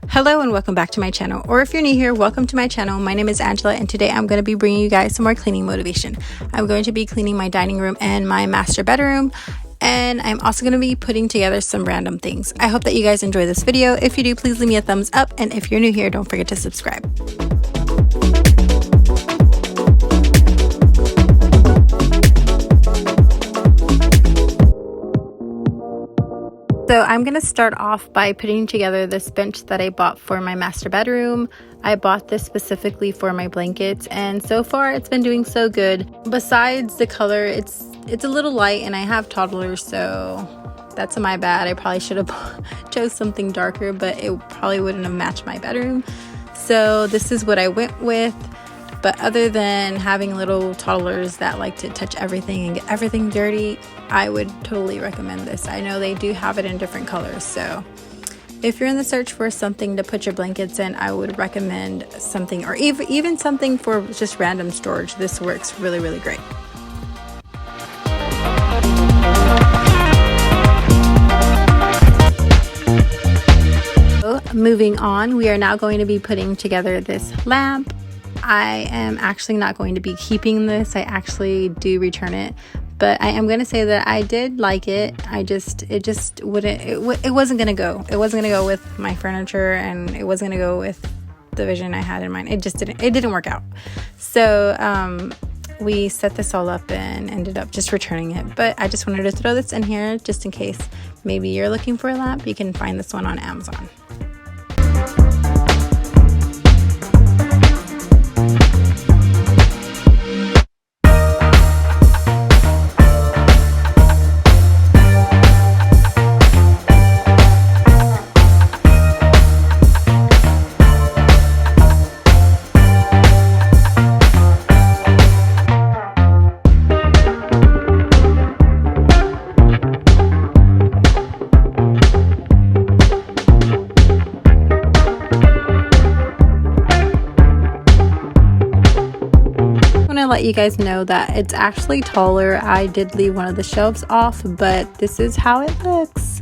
Hello and welcome back to my channel, or if you're new here, welcome to my channel. My name is Angela and today I'm going to be bringing you guys some more cleaning motivation. I'm going to be cleaning my dining room and my master bedroom, and I'm also going to be putting together some random things. I hope that you guys enjoy this video. If you do, please leave me a thumbs up, and if you're new here, don't forget to subscribe. So I'm going to start off by putting together this bench that I bought for my master bedroom. I bought this specifically for my blankets, and so far it's been doing so good. Besides the color, it's a little light and I have toddlers, so that's my bad. I probably should have chose something darker, but it probably wouldn't have matched my bedroom. So this is what I went with. But other than having little toddlers that like to touch everything and get everything dirty, I would totally recommend this. I know they do have it in different colors, so if you're in the search for something to put your blankets in, I would recommend something, or even something for just random storage. This works really, really great. So, moving on, we are now going to be putting together this lamp. I am actually not going to be keeping this. I actually do return it, but I am going to say that I did like it. It wasn't going to go. It wasn't going to go with my furniture, and it wasn't going to go with the vision I had in mind. It didn't work out. So we set this all up and ended up just returning it. But I just wanted to throw this in here just in case maybe you're looking for a lamp. You can find this one on Amazon. Let you guys know that it's actually taller. I did leave one of the shelves off, but this is how it looks.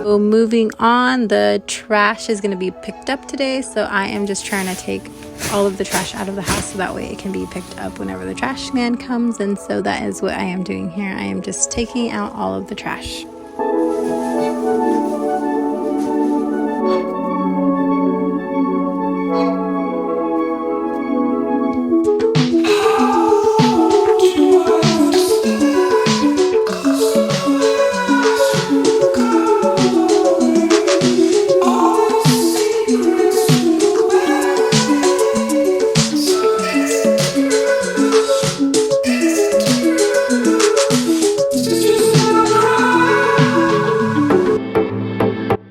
So moving on, the trash is going to be picked up today, so I am just trying to take all of the trash out of the house so that way it can be picked up whenever the trash man comes. And so that is what I am doing here. I am just taking out all of the trash.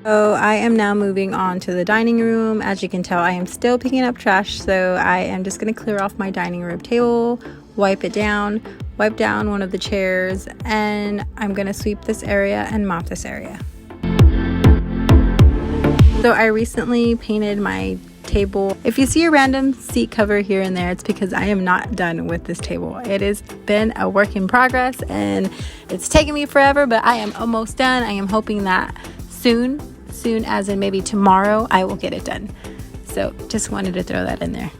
So I am now moving on to the dining room. As you can tell, I am still picking up trash, so I am just going to clear off my dining room table, wipe down one of the chairs, and I'm going to sweep this area and mop this area. So I recently painted my table. If you see a random seat cover here and there, it's because I am not done with this table. It has been a work in progress and it's taken me forever, but I am almost done. I am hoping that soon as in maybe tomorrow, I will get it done. So just wanted to throw that in there.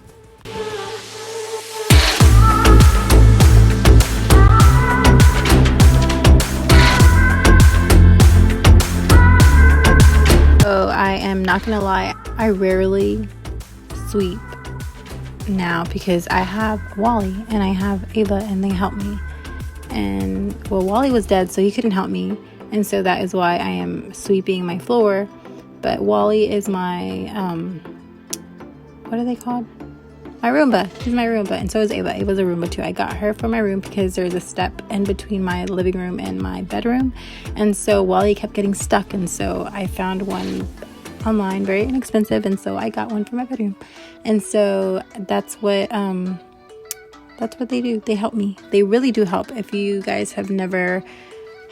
So I am not gonna lie, I rarely sweep now because I have Wally and I have Ava and they help me. And well, Wally was dead, so he couldn't help me. And so that is why I am sweeping my floor. But Wally is my, what are they called? My Roomba. She's my Roomba. And so is Ava. Ava's a Roomba too. I got her for my room because there's a step in between my living room and my bedroom. And so Wally kept getting stuck. And so I found one online, very inexpensive. And so I got one for my bedroom. And so that's what they do. They help me. They really do help. If you guys have never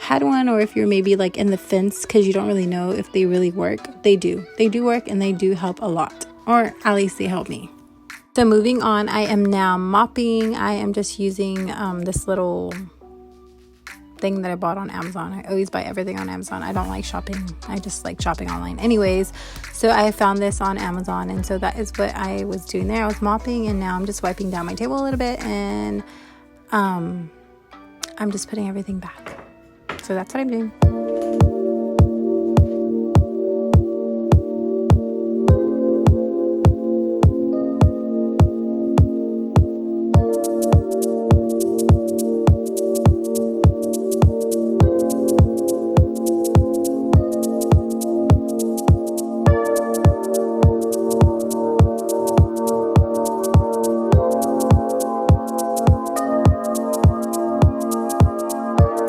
had one, or if you're maybe like in the fence because you don't really know if they really work, they do work and they do help a lot. or at least they help me. So moving on, I am now mopping. I am just using this little thing that I bought on Amazon. I always buy everything on Amazon. I don't like shopping. I just like shopping online. Anyways, so I found this on Amazon, and so that is what I was doing there. I was mopping, and now I'm just wiping down my table a little bit, and I'm just putting everything back. So that's what I'm doing.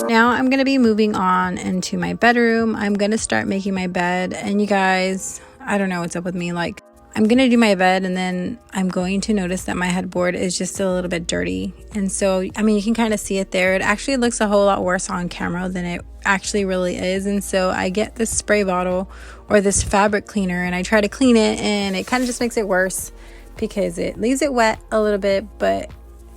Now I'm going to be moving on into my bedroom. I'm going to start making my bed. And you guys, I don't know what's up with me. Like, I'm going to do my bed, and then I'm going to notice that my headboard is just a little bit dirty. And so, I mean, you can kind of see it there. It actually looks a whole lot worse on camera than it actually really is. And so I get this spray bottle or this fabric cleaner, and I try to clean it, and it kind of just makes it worse because it leaves it wet a little bit. But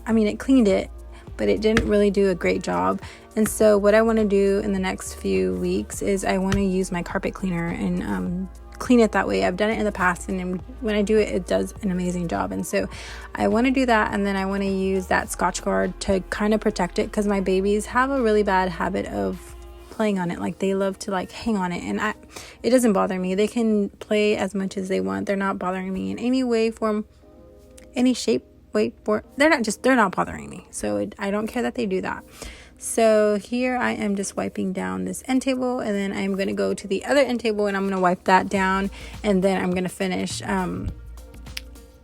I mean, it cleaned it, but it didn't really do a great job. And so what I want to do in the next few weeks is I want to use my carpet cleaner and clean it that way. I've done it in the past, and when I do it, it does an amazing job. And so I want to do that, and then I want to use that Scotch Guard to kind of protect it, because my babies have a really bad habit of playing on it. Like, they love to like hang on it, and it doesn't bother me. They can play as much as they want. They're not bothering me in any way, form, any shape, way, form. They're not bothering me. So I don't care that they do that. So here I am just wiping down this end table, and then I'm going to go to the other end table, and I'm going to wipe that down, and then I'm going to finish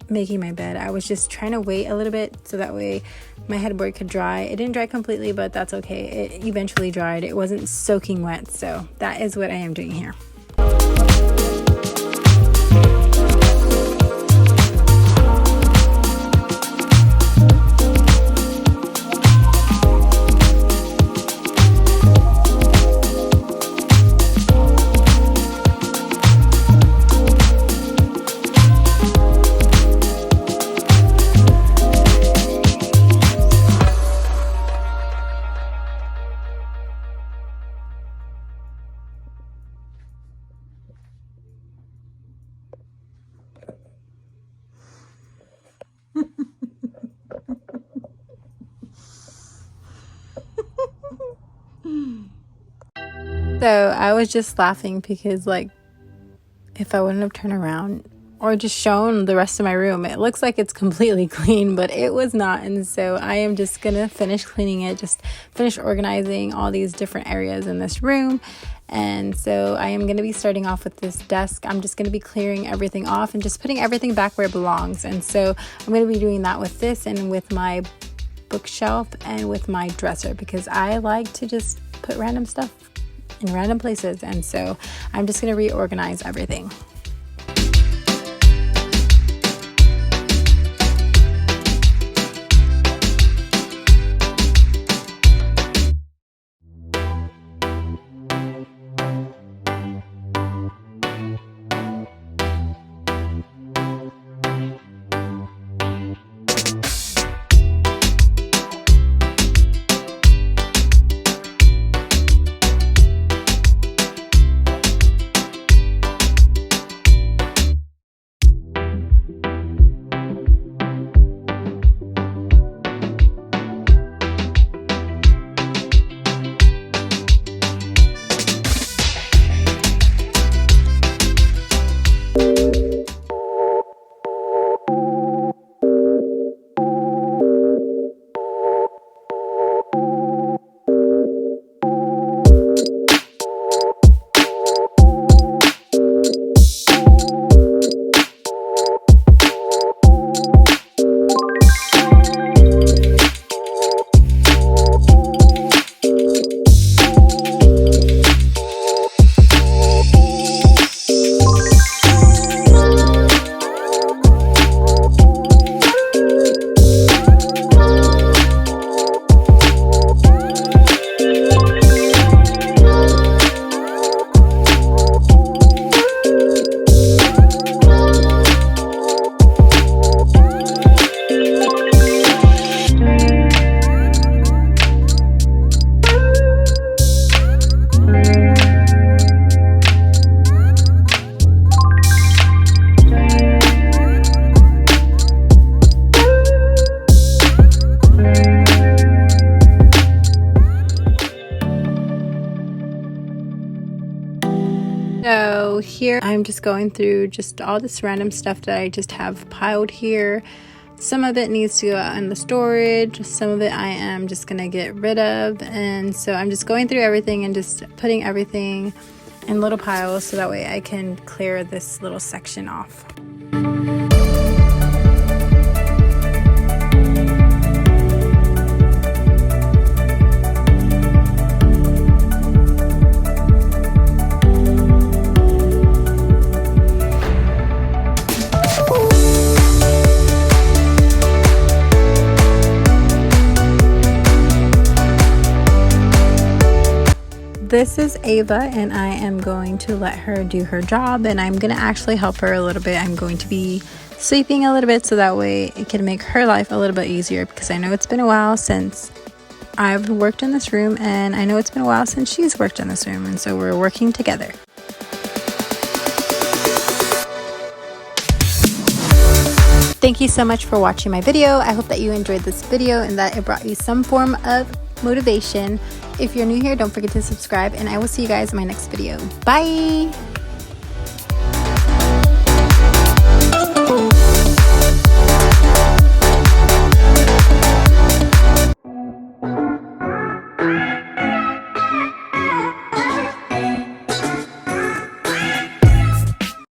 making my bed. I was just trying to wait a little bit so that way my headboard could dry. It didn't dry completely, but that's okay. It eventually dried. It wasn't soaking wet. So that is what I am doing here. So I was just laughing because, like, if I wouldn't have turned around or just shown the rest of my room, it looks like it's completely clean, but it was not. And so I am just gonna finish cleaning it, just finish organizing all these different areas in this room. And so I am gonna be starting off with this desk. I'm just gonna be clearing everything off and just putting everything back where it belongs. And so I'm gonna be doing that with this and with my bookshelf and with my dresser, because I like to just put random stuff in random places. And so I'm just going to reorganize everything. So here I'm just going through just all this random stuff that I just have piled here. Some of it needs to go out in the storage, some of it I am just gonna get rid of, and so I'm just going through everything and just putting everything in little piles so that way I can clear this little section off. This is Ava, and I am going to let her do her job, and I'm going to actually help her a little bit. I'm going to be sweeping a little bit so that way it can make her life a little bit easier, because I know it's been a while since I've worked in this room, and I know it's been a while since she's worked in this room, and so we're working together. Thank you so much for watching my video. I hope that you enjoyed this video and that it brought you some form of motivation. If you're new here, don't forget to subscribe, and I will see you guys in my next video. Bye!